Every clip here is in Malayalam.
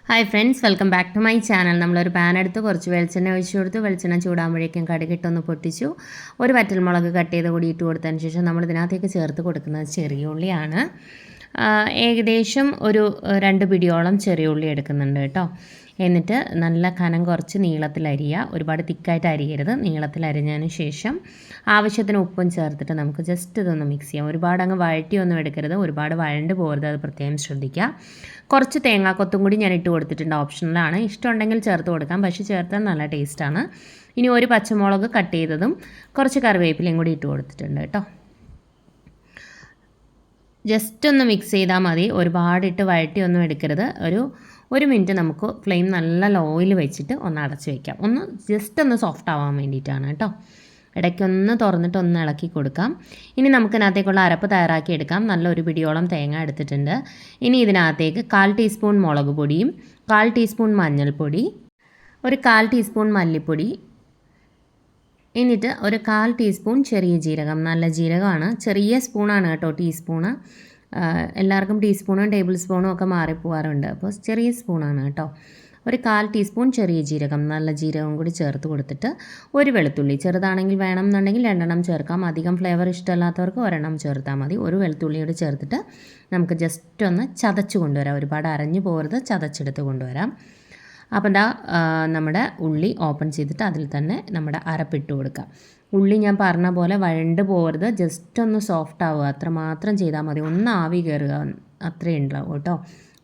Hi friends, welcome back to my channel. നമ്മളൊരു പാൻ എടുത്ത് കുറച്ച് വെളിച്ചെണ്ണ ഒഴിച്ചു കൊടുത്തു. വെളിച്ചെണ്ണ ചൂടാകുമ്പോഴേക്കും കടുകിട്ടൊന്ന് പൊട്ടിച്ചു. ഒരു വറ്റൽമുളക് കട്ട് ചെയ്ത് കൂടി ഇട്ട് കൊടുത്തതിന് ശേഷം നമ്മൾ ഇതിനകത്തേക്ക് ചേർത്ത് കൊടുക്കുന്നത് ചെറിയ ഉള്ളിയാണ്. ഏകദേശം ഒരു 2 പിടിയോളം ചെറിയ ഉള്ളി എടുക്കുന്നുണ്ട് കേട്ടോ. എന്നിട്ട് നല്ല കനം കുറച്ച് നീളത്തിൽ അരിയുക. ഒരുപാട് തിക്കായിട്ട് അരിയരുത്. നീളത്തിൽ അരിഞ്ഞതിന് ശേഷം ആവശ്യത്തിന് ഉപ്പും ചേർത്തിട്ട് നമുക്ക് ജസ്റ്റ് ഇതൊന്ന് മിക്സ് ചെയ്യാം. ഒരുപാട് അങ്ങ് വഴറ്റിയൊന്നും എടുക്കരുത്, ഒരുപാട് വഴണ്ട് പോകരുത്, അത് പ്രത്യേകം ശ്രദ്ധിക്കുക. കുറച്ച് തേങ്ങാക്കൊത്തും കൂടി ഞാൻ ഇട്ട് കൊടുത്തിട്ടുണ്ട്, ഓപ്ഷണലാണ്. ഇഷ്ടമുണ്ടെങ്കിൽ ചേർത്ത് കൊടുക്കാം, പക്ഷേ ചേർത്താൽ നല്ല ടേസ്റ്റാണ്. ഇനി ഒരു പച്ചമുളക് കട്ട് ചെയ്തതും കുറച്ച് കറിവേപ്പിലയും കൂടി ഇട്ട് കൊടുത്തിട്ടുണ്ട് കേട്ടോ. ജസ്റ്റ് ഒന്ന് മിക്സ് ചെയ്താൽ മതി, ഒരുപാടിട്ട് വഴറ്റിയൊന്നും എടുക്കരുത്. ഒരു മിനിറ്റ് നമുക്ക് ഫ്ലെയിം നല്ല ലോയിൽ വെച്ചിട്ട് ഒന്ന് അടച്ച് വയ്ക്കാം. ജസ്റ്റ് ഒന്ന് സോഫ്റ്റ് ആവാൻ വേണ്ടിയിട്ടാണ് കേട്ടോ. ഇടയ്ക്കൊന്ന് തുറന്നിട്ട് ഒന്ന് ഇളക്കി കൊടുക്കാം. ഇനി നമുക്കിതിനകത്തേക്കുള്ള അരപ്പ് തയ്യാറാക്കി എടുക്കാം. നല്ലൊരു പിടിയോളം തേങ്ങ എടുത്തിട്ടുണ്ട്. ഇനി ഇതിനകത്തേക്ക് 1/4 ടീസ്പൂൺ മുളക് പൊടിയും 1/4 ടീസ്പൂൺ മഞ്ഞൾപ്പൊടി, ഒരു 1/4 ടീസ്പൂൺ മല്ലിപ്പൊടി, എന്നിട്ട് ഒരു 1/4 ടീസ്പൂൺ ചെറിയ ജീരകം. നല്ല ജീരകമാണ്, ചെറിയ സ്പൂണാണ് കേട്ടോ ടീസ്പൂണ്. എല്ലാവർക്കും ടീസ്പൂണും ടേബിൾ സ്പൂണും ഒക്കെ മാറിപ്പോവാറുണ്ട്, അപ്പോൾ ചെറിയ സ്പൂണാണ് കേട്ടോ. ഒരു 1/4 ടീസ്പൂൺ ചെറിയ ജീരകം, നല്ല ജീരകം കൂടി ചേർത്ത് കൊടുത്തിട്ട് ഒരു വെളുത്തുള്ളി, ചെറുതാണെങ്കിൽ വേണം എന്നുണ്ടെങ്കിൽ 2 ചേർക്കാം. അധികം ഫ്ലേവർ ഇഷ്ടമല്ലാത്തവർക്ക് 1 ചേർത്താൽ മതി. ഒരു വെളുത്തുള്ളിയോട് ചേർത്തിട്ട് നമുക്ക് ജസ്റ്റ് ഒന്ന് ചതച്ച് കൊണ്ടുവരാം. ഒരുപാട് അരഞ്ഞു പോകരുത്, ചതച്ചെടുത്ത് കൊണ്ടുവരാം. അപ്പോൾ എന്താ നമ്മുടെ ഉള്ളി ഓപ്പൺ ചെയ്തിട്ട് അതിൽ തന്നെ നമ്മുടെ അരപ്പിട്ട് കൊടുക്കാം. ഉള്ളി ഞാൻ പറഞ്ഞ പോലെ വഴണ്ട് പോകരുത്, ജസ്റ്റ് ഒന്ന് സോഫ്റ്റ് ആവുക, അത്ര മാത്രം ചെയ്താൽ മതി. ഒന്ന് ആവി കയറുക, അത്രയും ഉണ്ടാവും കേട്ടോ.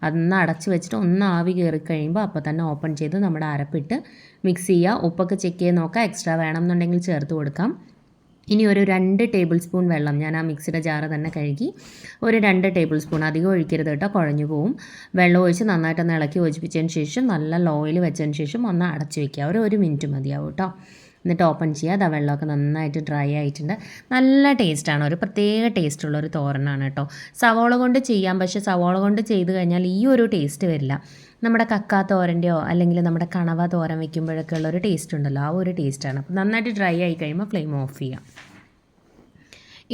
അതൊന്ന് അടച്ച് വെച്ചിട്ട് ഒന്ന് ആവി കയറി കഴിയുമ്പോൾ അപ്പോൾ തന്നെ ഓപ്പൺ ചെയ്ത് നമ്മുടെ അരപ്പിട്ട് മിക്സ് ചെയ്യുക. ഉപ്പൊക്കെ ചെക്ക് ചെയ്ത് നോക്കുക, എക്സ്ട്രാ വേണമെന്നുണ്ടെങ്കിൽ ചേർത്ത് കൊടുക്കാം. ഇനി ഒരു 2 ടേബിൾ സ്പൂൺ വെള്ളം, ഞാൻ ആ മിക്സിയുടെ ജാറ് തന്നെ കഴുകി ഒരു 2 ടേബിൾ സ്പൂൺ, അധികം ഒഴിക്കരുത് കേട്ടോ, കുഴഞ്ഞു പോവും. വെള്ളം ഒഴിച്ച് നന്നായിട്ടൊന്ന് ഇളക്കി യോജിപ്പിച്ചതിന് ശേഷം നല്ല ലോയിൽ വെച്ചതിന് ശേഷം ഒന്ന് അടച്ച് വയ്ക്കുക. ഒരു മിനിറ്റ് മതിയാവും കേട്ടോ. എന്നിട്ട് ഓപ്പൺ ചെയ്യുക. അത് വെള്ളമൊക്കെ നന്നായിട്ട് ഡ്രൈ ആയിട്ടുണ്ട്. നല്ല ടേസ്റ്റാണ്, ഒരു പ്രത്യേക ടേസ്റ്റുള്ളൊരു തോരനാണ് കേട്ടോ. സവോള കൊണ്ട് ചെയ്യാം, പക്ഷേ സവോള കൊണ്ട് ചെയ്ത് കഴിഞ്ഞാൽ ഈ ഒരു ടേസ്റ്റ് വരില്ല. നമ്മുടെ കക്ക തോരൻ്റെയോ അല്ലെങ്കിൽ നമ്മുടെ കണവ തോരൻ വയ്ക്കുമ്പോഴൊക്കെ ഉള്ളൊരു ടേസ്റ്റ് ഉണ്ടല്ലോ, ആ ഒരു ടേസ്റ്റാണ്. അപ്പോൾ നന്നായിട്ട് ഡ്രൈ ആയി കഴിയുമ്പോൾ ഫ്ലെയിം ഓഫ് ചെയ്യാം.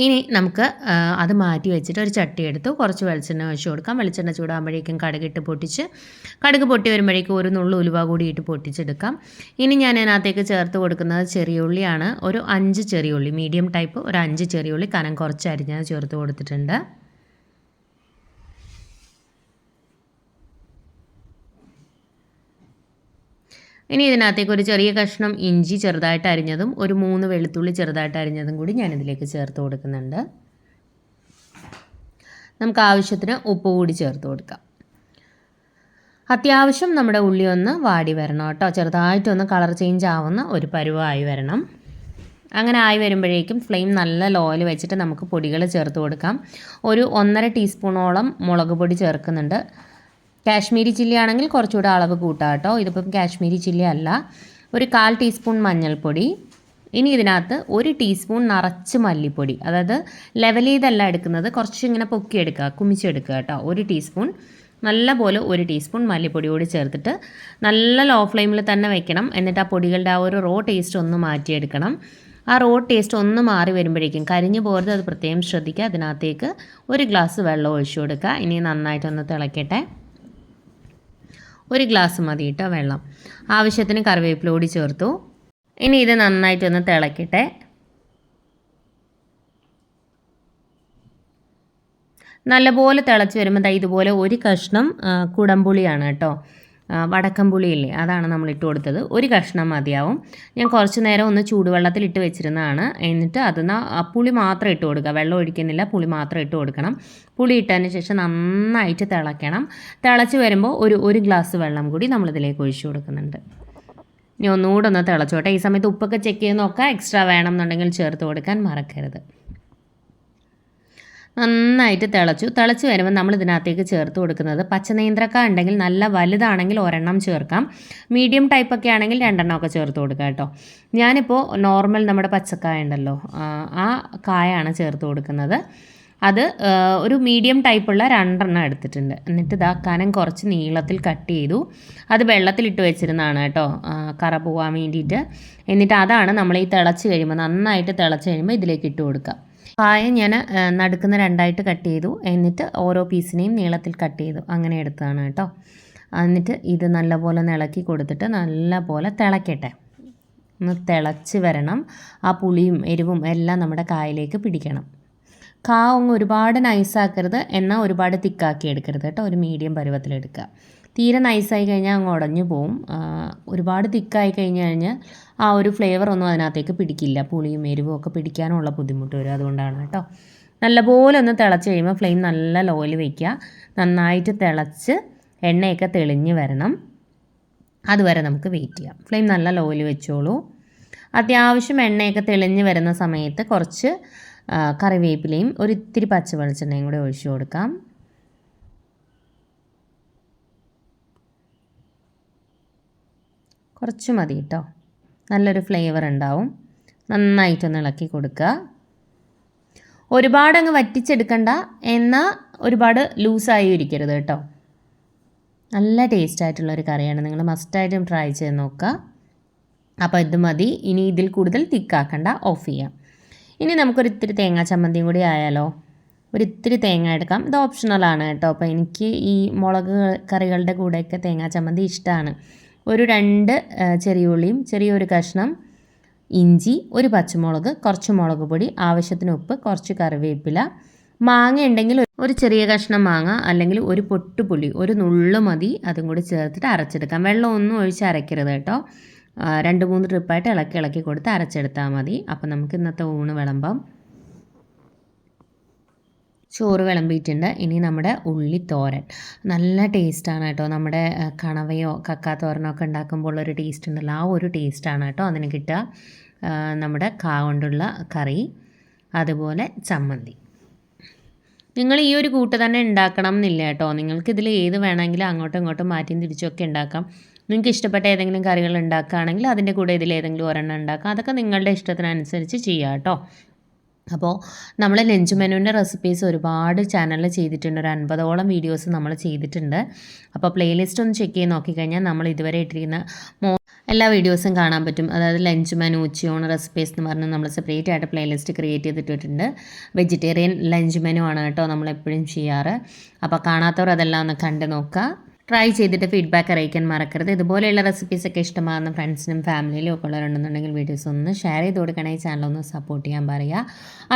ഇനി നമുക്ക് അത് മാറ്റി വെച്ചിട്ട് ഒരു ചട്ടി എടുത്ത് കുറച്ച് വെളിച്ചെണ്ണ ഒഴിച്ച് കൊടുക്കാം. വെളിച്ചെണ്ണ ചൂടാകുമ്പോഴേക്കും കടുകിട്ട് പൊട്ടിച്ച്, കടുക് പൊട്ടി വരുമ്പോഴേക്കും ഒരു നുള്ളു ഉലുവ കൂടി ഇട്ട് പൊട്ടിച്ചെടുക്കാം. ഇനി ഞാൻ അതിനകത്തേക്ക് ചേർത്ത് കൊടുക്കുന്നത് ചെറിയ ഉള്ളിയാണ്. ഒരു 5 ചെറിയ ഉള്ളി, മീഡിയം ടൈപ്പ് ഒരു 5 ചെറിയ ഉള്ളി കനം കുറച്ച് അരിഞ്ഞത് ചേർത്ത് കൊടുത്തിട്ടുണ്ട്. ഇനി ഇതിനകത്തേക്ക് ഒരു ചെറിയ കഷ്ണം ഇഞ്ചി ചെറുതായിട്ട് അരിഞ്ഞതും ഒരു 3 വെളുത്തുള്ളി ചെറുതായിട്ട് അരിഞ്ഞതും കൂടി ഞാനിതിലേക്ക് ചേർത്ത് കൊടുക്കുന്നുണ്ട്. നമുക്ക് ആവശ്യത്തിന് ഉപ്പ് കൂടി ചേർത്ത് കൊടുക്കാം. അത്യാവശ്യം നമ്മുടെ ഉള്ളി ഒന്ന് വാടി വരണം കേട്ടോ, ചെറുതായിട്ടൊന്ന് കളർ ചേഞ്ച് ആവുന്ന ഒരു പരുവമായി വരണം. അങ്ങനെ ആയി വരുമ്പോഴേക്കും ഫ്ലെയിം നല്ല ലോയിൽ വെച്ചിട്ട് നമുക്ക് പൊടികൾ ചേർത്ത് കൊടുക്കാം. ഒരു 1.5 ടീസ്പൂണോളം മുളക് പൊടി ചേർക്കുന്നുണ്ട്. കാശ്മീരി ചില്ലി ആണെങ്കിൽ കുറച്ചുകൂടെ അളവ് കൂട്ടാം കേട്ടോ. ഇതിപ്പം കാശ്മീരി ചില്ലി അല്ല. ഒരു 1/4 ടീസ്പൂൺ മഞ്ഞൾപ്പൊടി. ഇനി ഇതിനകത്ത് 1 ടീസ്പൂൺ നിറച്ച് മല്ലിപ്പൊടി, അതായത് ലെവൽ ചെയ്തല്ല എടുക്കുന്നത്, കുറച്ച് ഇങ്ങനെ പൊക്കിയെടുക്കുക, കുമിച്ചെടുക്കുക കേട്ടോ. 1 ടീസ്പൂൺ, നല്ല പോലെ 1 ടീസ്പൂൺ മല്ലിപ്പൊടി കൂടി ചേർത്തിട്ട് നല്ല ലോ ഫ്ലെയിമിൽ തന്നെ വെക്കണം. എന്നിട്ട് ആ പൊടികളുടെ ആ ഒരു റോ ടേസ്റ്റ് ഒന്ന് മാറ്റിയെടുക്കണം. ആ റോ ടേസ്റ്റ് ഒന്ന് മാറി വരുമ്പോഴേക്കും കരിഞ്ഞു പോകരുത്, അത് പ്രത്യേകം ശ്രദ്ധിക്കുക. അതിനകത്തേക്ക് 1 ഗ്ലാസ് വെള്ളം ഒഴിച്ചു കൊടുക്കുക. ഇനി നന്നായിട്ടൊന്ന് തിളയ്ക്കട്ടെ. 1 ഗ്ലാസ് മതി കേട്ടോ വെള്ളം. ആവശ്യത്തിന് കറിവേപ്പില കൂടി ചേർത്തു. ഇനി ഇത് നന്നായിട്ടൊന്ന് തിളയ്ക്കട്ടെ. നല്ലപോലെ തിളച്ച് വരുമ്പോൾ ഇതുപോലെ 1 കഷ്ണം കുടംപുളിയാണ് കേട്ടോ, വടക്കം പുളിയില്ലേ, അതാണ് നമ്മൾ ഇട്ട് കൊടുത്തത്. 1 കഷ്ണം മതിയാവും. ഞാൻ കുറച്ച് നേരം ഒന്ന് ചൂടുവെള്ളത്തിൽ ഇട്ട് വെച്ചിരുന്നതാണ്. എന്നിട്ട് പുളി മാത്രം ഇട്ട് കൊടുക്കുക, വെള്ളം ഒഴിക്കുന്നില്ല, പുളി മാത്രം ഇട്ട് കൊടുക്കണം. പുളി ഇട്ടതിന് ശേഷം നന്നായിട്ട് തിളയ്ക്കണം. തിളച്ച് വരുമ്പോൾ ഒരു ഗ്ലാസ് വെള്ളം കൂടി നമ്മളിതിലേക്ക് ഒഴിച്ചു കൊടുക്കുന്നുണ്ട്. ഇനി ഒന്നുകൂടെ ഒന്ന് തിളച്ചോട്ടെ. ഈ സമയത്ത് ഉപ്പൊക്കെ ചെക്ക് ചെയ്ത് നോക്കുക, എക്സ്ട്രാ വേണം എന്നുണ്ടെങ്കിൽ ചേർത്ത് കൊടുക്കാൻ മറക്കരുത്. നന്നായിട്ട് തിളച്ച് വരുമ്പോൾ നമ്മൾ ഇതിനകത്തേക്ക് ചേർത്ത് കൊടുക്കുന്നത് പച്ചനേന്ത്രക്ക ഉണ്ടെങ്കിൽ, നല്ല വലുതാണെങ്കിൽ 1 ചേർക്കാം. മീഡിയം ടൈപ്പൊക്കെ ആണെങ്കിൽ 2 ഒക്കെ ചേർത്ത് കൊടുക്കാം കേട്ടോ. ഞാനിപ്പോൾ നോർമൽ നമ്മുടെ പച്ചക്കായ ഉണ്ടല്ലോ, ആ കായാണ് ചേർത്ത് കൊടുക്കുന്നത്. അത് ഒരു മീഡിയം ടൈപ്പുള്ള 2 എടുത്തിട്ടുണ്ട്. എന്നിട്ട് ഇതാ കനം കുറച്ച് നീളത്തിൽ കട്ട് ചെയ്തു. അത് വെള്ളത്തിലിട്ട് വെച്ചിരുന്നതാണ് കേട്ടോ, കറ പോകാൻ വേണ്ടിയിട്ട്. എന്നിട്ട് അതാണ് നമ്മൾ ഈ തിളച്ച് കഴിയുമ്പോൾ, നന്നായിട്ട് തിളച്ച് കഴിയുമ്പോൾ ഇതിലേക്ക് ഇട്ട് കൊടുക്കുക. കായ ഞാൻ നടുക്കുന്ന 2ആയിട്ട് കട്ട് ചെയ്തു. എന്നിട്ട് ഓരോ പീസിനെയും നീളത്തിൽ കട്ട് ചെയ്തു, അങ്ങനെ എടുത്തതാണ് കേട്ടോ. എന്നിട്ട് ഇത് നല്ലപോലെ ഇളക്കി കൊടുത്തിട്ട് നല്ലപോലെ തിളക്കട്ടെ. ഒന്ന് തിളച്ച് വരണം. ആ പുളിയും എരിവും എല്ലാം നമ്മുടെ കായലേക്ക് പിടിക്കണം. അങ്ങ് ഒരുപാട് നൈസാക്കരുത്, എന്നാൽ ഒരുപാട് തിക്കാക്കി എടുക്കരുത് കേട്ടോ. ഒരു മീഡിയം പരുവത്തിലെടുക്കുക. തീരെ നൈസായി കഴിഞ്ഞാൽ അങ്ങ് ഉടഞ്ഞു പോവും. ഒരുപാട് തിക്കായി കഴിഞ്ഞാൽ ആ ഒരു ഫ്ലേവർ ഒന്നും അതിനകത്തേക്ക് പിടിക്കില്ല. പുളിയും എരിവും ഒക്കെ പിടിക്കാനുള്ള ബുദ്ധിമുട്ട് വരും. അതുകൊണ്ടാണ് കേട്ടോ. നല്ലപോലെ ഒന്ന് തിളച്ച് കഴിയുമ്പോൾ ഫ്ലെയിം നല്ല ലോയിൽ വയ്ക്കുക. നന്നായിട്ട് തിളച്ച് എണ്ണയൊക്കെ തെളിഞ്ഞ് വരണം. അതുവരെ നമുക്ക് വെയിറ്റ് ചെയ്യാം. ഫ്ലെയിം നല്ല ലോയിൽ വെച്ചോളൂ. അത്യാവശ്യം എണ്ണയൊക്കെ തെളിഞ്ഞ് വരുന്ന സമയത്ത് കുറച്ച് കറിവേപ്പിലയും ഒരിത്തിരി പച്ച വെളിച്ചെണ്ണയും കൂടെ ഒഴിച്ചു കൊടുക്കാം. കുറച്ച് മതി കേട്ടോ. നല്ലൊരു ഫ്ലേവർ ഉണ്ടാവും. നന്നായിട്ടൊന്ന് ഇളക്കി കൊടുക്കുക. ഒരുപാട് അങ്ങ് വറ്റിച്ചെടുക്കണ്ട, എന്നാൽ ഒരുപാട് ലൂസായി ഇരിക്കരുത് കേട്ടോ. നല്ല ടേസ്റ്റായിട്ടുള്ളൊരു കറിയാണ്. നിങ്ങൾ മസ്റ്റായിട്ടും ട്രൈ ചെയ്ത് നോക്കുക. അപ്പോൾ ഇത് മതി. ഇനി ഇതിൽ കൂടുതൽ തിക്കാക്കണ്ട, ഓഫ് ചെയ്യാം. ഇനി നമുക്കൊരിത്തിരി തേങ്ങാ ചമ്മന്തിയും കൂടി ആയാലോ. ഒരിത്തിരി തേങ്ങ എടുക്കാം. ഇത് ഓപ്ഷണലാണ് കേട്ടോ. അപ്പോൾ എനിക്ക് ഈ മുളക് കറികളുടെ കൂടെയൊക്കെ തേങ്ങാ ചമ്മന്തി ഇഷ്ടമാണ്. ഒരു 2 ചെറിയ ഉള്ളിയും ചെറിയൊരു കഷ്ണം ഇഞ്ചി, ഒരു പച്ചമുളക്, കുറച്ച് മുളക് പൊടി, ആവശ്യത്തിന് ഉപ്പ്, കുറച്ച് കറിവേപ്പില, മാങ്ങ ഉണ്ടെങ്കിൽ ഒരു ചെറിയ കഷ്ണം മാങ്ങ, അല്ലെങ്കിൽ ഒരു പൊട്ടുപുളി, ഒരു നുള്ളു മതി. അതും കൂടി ചേർത്തിട്ട് അരച്ചെടുക്കാം. വെള്ളം ഒന്നും ഒഴിച്ച് അരയ്ക്കരുത് കേട്ടോ. 2-3 ട്രിപ്പായിട്ട് ഇളക്കി കൊടുത്ത് അരച്ചെടുത്താൽ മതി. അപ്പോൾ നമുക്ക് ഇന്നത്തെ ഊണ് വിളമ്പാം. ചോറ് വിളമ്പിയിട്ടുണ്ട്. ഇനി നമ്മുടെ ഉള്ളിത്തോരൻ നല്ല ടേസ്റ്റാണ് കേട്ടോ. നമ്മുടെ കണവയോ കക്കാത്തോരനോ ഒക്കെ ഉണ്ടാക്കുമ്പോൾ ഒരു ടേസ്റ്റ് ഉണ്ടല്ലോ, ആ ഒരു ടേസ്റ്റാണ് കേട്ടോ അതിന് കിട്ടുക. നമ്മുടെ കൊണ്ടുള്ള കറി, അതുപോലെ ചമ്മന്തി. നിങ്ങൾ ഈ ഒരു കൂട്ട് തന്നെ ഉണ്ടാക്കണം എന്നില്ല കേട്ടോ. നിങ്ങൾക്കിതിൽ ഏത് വേണമെങ്കിലും അങ്ങോട്ടും ഇങ്ങോട്ടും മാറ്റിയും തിരിച്ചൊക്കെ ഉണ്ടാക്കാം. നിങ്ങൾക്ക് ഇഷ്ടപ്പെട്ട ഏതെങ്കിലും കറികൾ ഉണ്ടാക്കുകയാണെങ്കിൽ അതിൻ്റെ കൂടെ ഇതിൽ ഏതെങ്കിലും ഒരെണ്ണം ഉണ്ടാക്കാം. അതൊക്കെ നിങ്ങളുടെ ഇഷ്ടത്തിനനുസരിച്ച് ചെയ്യാം കേട്ടോ. അപ്പോൾ നമ്മൾ ലഞ്ച് മെനുവിൻ്റെ റെസിപ്പീസ് ഒരുപാട് ചാനലിൽ ചെയ്തിട്ടുണ്ട്. ഒരു 50ഓളം വീഡിയോസ് നമ്മൾ ചെയ്തിട്ടുണ്ട്. അപ്പോൾ പ്ലേലിസ്റ്റ് ഒന്ന് ചെക്ക് ചെയ്ത് നോക്കിക്കഴിഞ്ഞാൽ നമ്മൾ ഇതുവരെ ഇട്ടിരിക്കുന്ന എല്ലാ വീഡിയോസും കാണാൻ പറ്റും. അതായത് ലഞ്ച് മെനു, ഉച്ചയൂണ് റെസിപ്പീസ് എന്ന് പറഞ്ഞ് നമ്മൾ സെപ്പറേറ്റ് ആയിട്ട് പ്ലേലിസ്റ്റ് ക്രിയേറ്റ് ചെയ്തിട്ടുണ്ട്. വെജിറ്റേറിയൻ ലഞ്ച് മെനു ആണ് കേട്ടോ നമ്മളെപ്പോഴും ചെയ്യാറ്. അപ്പോൾ കാണാത്തവർ അതെല്ലാം ഒന്ന് കണ്ട് നോക്കുക. ട്രൈ ചെയ്തിട്ട് ഫീഡ്ബാക്ക് അറിയിക്കാൻ മറക്കരുത്. ഇതുപോലെയുള്ള റെസിപ്പീസൊക്കെ ഇഷ്ടമാകുന്ന ഫ്രണ്ട്സിനും ഫാമിലിയിലും ഒക്കെ ഉള്ളവരുണ്ടെന്നുണ്ടെങ്കിൽ വീഡിയോസ് ഒന്ന് ഷെയർ ചെയ്ത് കൊടുക്കണേ. ചാനൽ ഒന്ന് സപ്പോർട്ട് ചെയ്യാൻ പറയുക.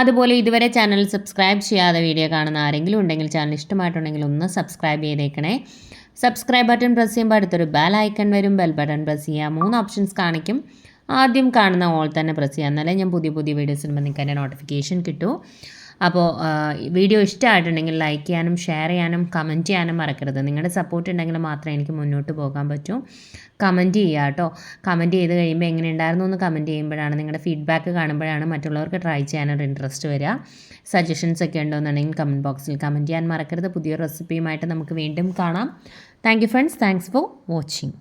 അതുപോലെ ഇതുവരെ ചാനൽ സബ്സ്ക്രൈബ് ചെയ്യാതെ വീഡിയോ കാണുന്ന ആരെങ്കിലും ഉണ്ടെങ്കിൽ, ചാനൽ ഇഷ്ടമായിട്ടുണ്ടെങ്കിൽ ഒന്ന് സബ്സ്ക്രൈബ് ചെയ്തേക്കണേ. സബ്സ്ക്രൈബ് ബട്ടൺ പ്രസ് ചെയ്യുമ്പോൾ അടുത്തൊരു ബെൽ ഐക്കൺ വരും. ബെൽ ബട്ടൺ പ്രസ് ചെയ്യുക. 3 ഓപ്ഷൻസ് കാണിക്കും. ആദ്യം കാണുന്ന ഓൾ തന്നെ പ്രസ് ചെയ്യുക. എന്നാലേ ഞാൻ പുതിയ വീഡിയോസ് ഇടുമ്പോൾ നിങ്ങൾക്ക് അതിൻ്റെ നോട്ടിഫിക്കേഷൻ കിട്ടും. അപ്പോൾ വീഡിയോ ഇഷ്ടമായിട്ടുണ്ടെങ്കിൽ ലൈക്ക് ചെയ്യാനും ഷെയർ ചെയ്യാനും കമൻറ്റ് ചെയ്യാനും മറക്കരുത്. നിങ്ങളുടെ സപ്പോർട്ട് ഉണ്ടെങ്കിൽ മാത്രമേ എനിക്ക് മുന്നോട്ട് പോകാൻ പറ്റൂ. കമൻറ്റ് ചെയ്യുക കേട്ടോ. കമൻറ്റ് ചെയ്ത് കഴിയുമ്പോൾ എങ്ങനെ ഉണ്ടായിരുന്നു എന്ന് കമൻറ്റ് ചെയ്യുമ്പോഴാണ്, നിങ്ങളുടെ ഫീഡ്ബാക്ക് കാണുമ്പോഴാണ് മറ്റുള്ളവർക്ക് ട്രൈ ചെയ്യാനൊരു ഇൻട്രസ്റ്റ് വരിക. സജഷൻസ് ഒക്കെ ഉണ്ടോയെന്നുണ്ടെങ്കിൽ കമൻറ്റ് ബോക്സിൽ കമൻറ്റ് ചെയ്യാൻ മറക്കരുത്. പുതിയൊരു റെസിപ്പിയുമായിട്ട് നമുക്ക് വീണ്ടും കാണാം. Thank you friends. Thanks for watching.